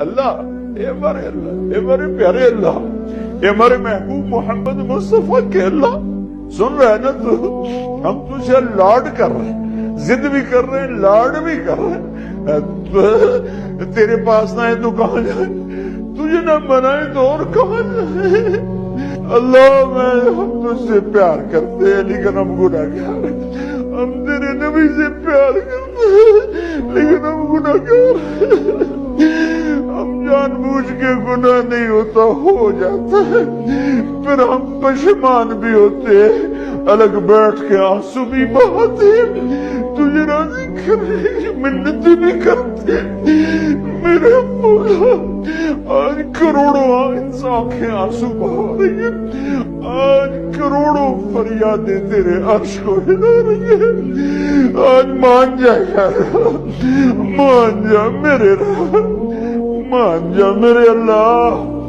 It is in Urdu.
اللہ اے ہمارے اللہ، اے ہمارے پیارے اللہ، اے ہمارے محبوب محمد مصطفیٰ کے اللہ، سن رہے نا تو؟ ہم تجھے لاڈ کر رہے ہیں، ضد بھی کر رہے ہیں، لاڈ بھی کر رہے ہیں۔ تیرے پاس نہ ہے تو کہاں جائیں؟ تجھے نہ منائے تو اور کہاں جائیں؟ اللہ ہم تجھ سے پیار کرتے ہیں لیکن ہم گناہگار ہیں، ہم تیرے نبی سے پیار کرتے ہیں لیکن ہم گناہگار ہیں، ہم جان بوجھ کے گناہ نہیں ہوتا ہو جاتا ہے، پھر ہم پشیمان بھی ہوتے ہیں، الگ بیٹھ کے آنسو بھی بہاتے ہیں، تجھے راضی کرنے کی منتیں بھی کرتے ہیں۔ میرے مولا آج کروڑوں آنکھیں آنسو بہا رہی ہیں، آج کروڑوں فریادیں تیرے عرش کو ہلا رہی ہیں، آج مان جا یار، مان جا میرے رب، مان جا میرے اللہ۔